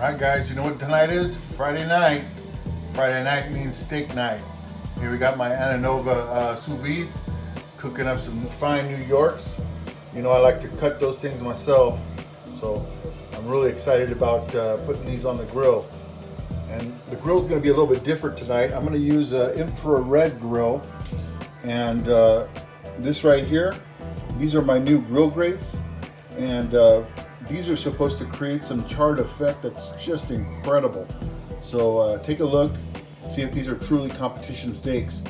Alright guys, you know what tonight is? Friday night. Friday night means steak night. Here we got my Ananova Sous Vide, cooking up some fine New Yorks. You know I like to cut those things myself, so I'm really excited about putting these on the grill. And the grill is going to be a little bit different tonight. I'm going to use an infrared grill, and this right here, these are my new GrillGrates, and these are supposed to create some charred effect that's just incredible. So take a look, see if these are truly competition steaks.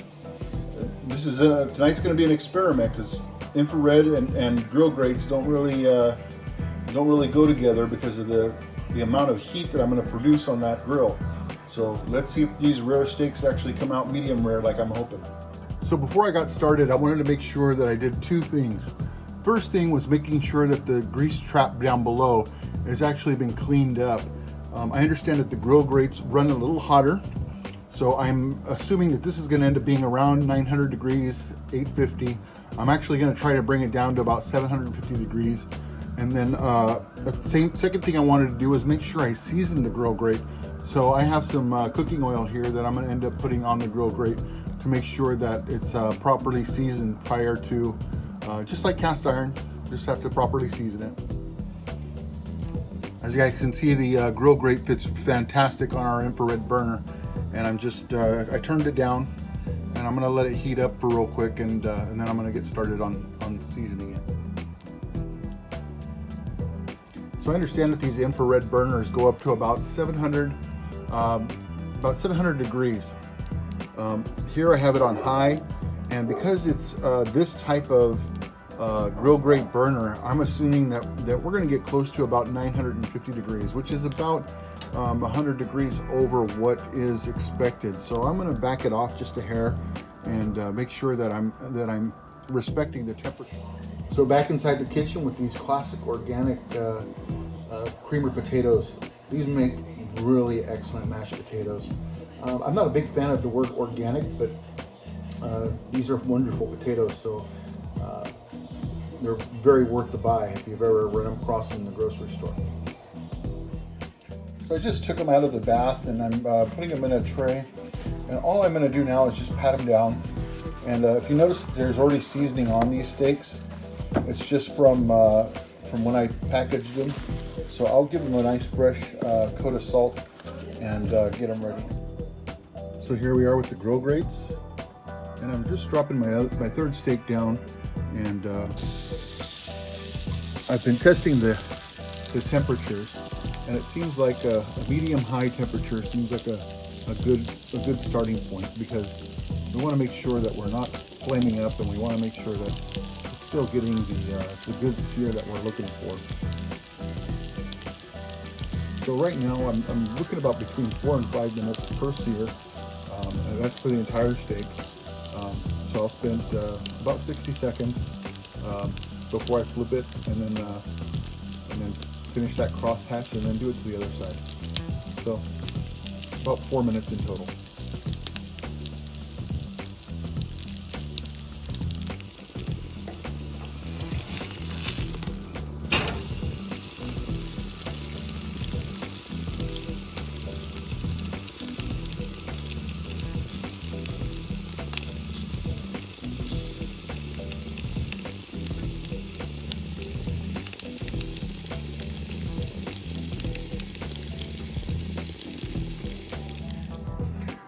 This is tonight's going to be an experiment because infrared and GrillGrates don't really go together because of the amount of heat that I'm going to produce on that grill. So let's see if these rare steaks actually come out medium rare like I'm hoping. So before I got started, I wanted to make sure that I did two things. First thing was making sure that the grease trap down below has actually been cleaned up. I understand that the GrillGrates run a little hotter, so I'm assuming that this is going to end up being around 900 degrees, 850. I'm actually going to try to bring it down to about 750 degrees. And then the second thing I wanted to do was make sure I season the GrillGrate. So I have some cooking oil here that I'm going to end up putting on the GrillGrate to make sure that it's properly seasoned prior to, just like cast iron, just have to properly season it. As you guys can see, the GrillGrate fits fantastic on our infrared burner, and I'm just, I turned it down, and I'm going to let it heat up for real quick, and then I'm going to get started on seasoning it. So I understand that these infrared burners go up to about 700 degrees. Here I have it on high, and because it's this type of GrillGrate burner, I'm assuming that we're going to get close to about 950 degrees, which is about 100 degrees over what is expected. So I'm going to back it off just a hair and make sure that I'm respecting the temperature. So back inside the kitchen with these classic organic creamer potatoes. These make really excellent mashed potatoes. I'm not a big fan of the word organic, but these are wonderful potatoes, so they're very worth the buy if you've ever run them across them in the grocery store. So I just took them out of the bath, and I'm putting them in a tray, and all I'm going to do now is just pat them down. And if you notice, there's already seasoning on these steaks. It's just from when I packaged them. So I'll give them a nice fresh coat of salt and get them ready. So here we are with the GrillGrates, and I'm just dropping my third steak down, and I've been testing the temperatures, and it seems like a medium-high temperature seems like a good starting point, because we want to make sure that we're not flaming up, and we want to make sure that it's still getting the good sear that we're looking for. So right now I'm looking about between 4 and 5 minutes per sear, and that's for the entire steak. So I'll spend about 60 seconds before I flip it, and then finish that crosshatch, and then do it to the other side. So about 4 minutes in total.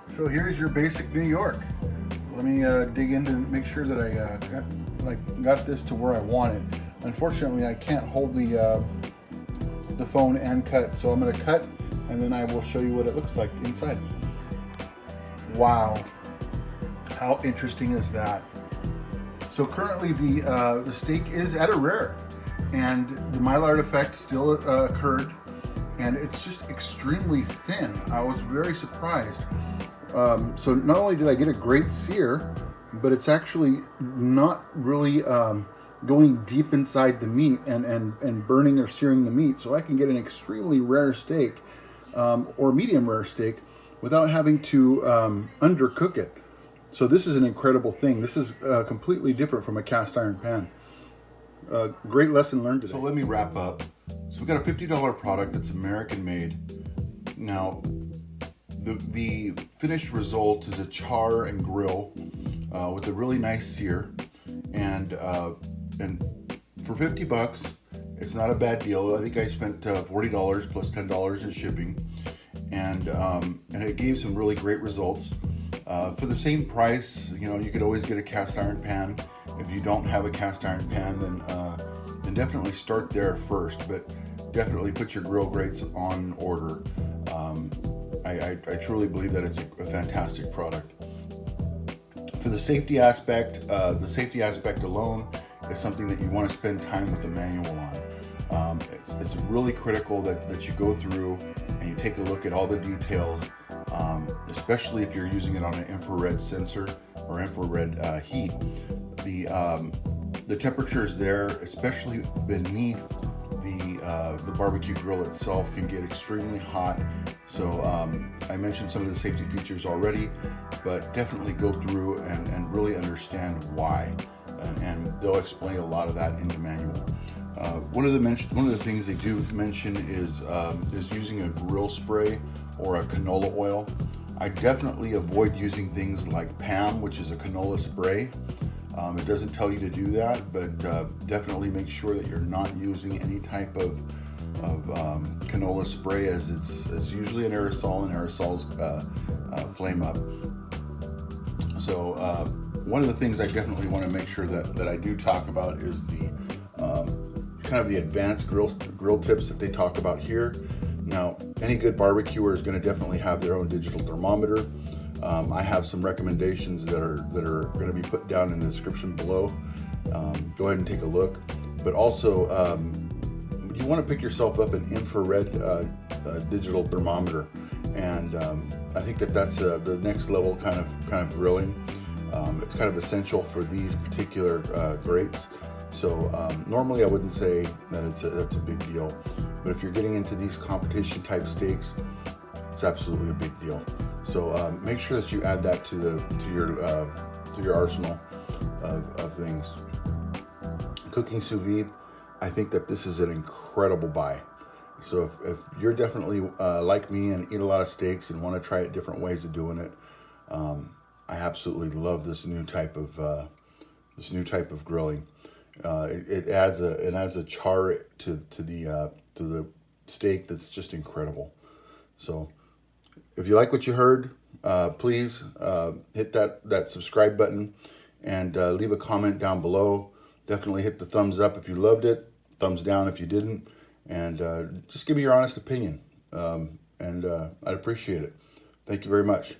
So here's your basic New York. Let me dig in to make sure that I got this to where I want it. Unfortunately, I can't hold the phone and cut, so I'm going to cut, and then I will show you what it looks like inside. Wow, how interesting is that? So currently the steak is at a rare, and the Maillard effect still occurred, and it's just extremely thin. I was very surprised. So not only did I get a great sear, but it's actually not really going deep inside the meat and burning or searing the meat. So I can get an extremely rare steak or medium rare steak without having to undercook it. So this is an incredible thing. This is completely different from a cast iron pan. Great lesson learned today. So let me wrap up. So we got a $50 product that's American made. Now, the finished result is a char and grill with a really nice sear, and for 50 bucks, it's not a bad deal. I think I spent $40 plus $10 in shipping, and it gave some really great results. For the same price, you know, you could always get a cast iron pan. If you don't have a cast iron pan, then definitely start there first, but definitely put your GrillGrates on order. I truly believe that it's a fantastic product. For the safety aspect alone is something that you want to spend time with the manual on. It's really critical that you go through and you take a look at all the details, especially if you're using it on an infrared sensor or infrared heat. The temperatures there, especially beneath the barbecue grill itself, can get extremely hot. So I mentioned some of the safety features already, but definitely go through and really understand why, and they'll explain a lot of that in the manual. One of the things they do mention is using a grill spray or a canola oil. I definitely avoid using things like PAM, which is a canola spray. It doesn't tell you to do that, but definitely make sure that you're not using any type of canola spray, as it's usually an aerosol, and aerosols flame up. So one of the things I definitely want to make sure that I do talk about is the kind of the advanced grill tips that they talk about here. Now, any good barbecuer is going to definitely have their own digital thermometer. I have some recommendations that are going to be put down in the description below. Go ahead and take a look. But also, you want to pick yourself up an infrared digital thermometer, and I think that's the next level kind of grilling. It's kind of essential for these particular grates. So normally I wouldn't say that that's a big deal, but if you're getting into these competition type steaks, it's absolutely a big deal. So make sure that you add that to your arsenal of things. Cooking sous vide, I think that this is an incredible buy. So if you're definitely like me and eat a lot of steaks and want to try different ways of doing it, I absolutely love this new type of grilling. It adds a char to the steak that's just incredible. So if you like what you heard, please hit that subscribe button and leave a comment down below. Definitely hit the thumbs up if you loved it, thumbs down if you didn't, and just give me your honest opinion. I'd appreciate it. Thank you very much.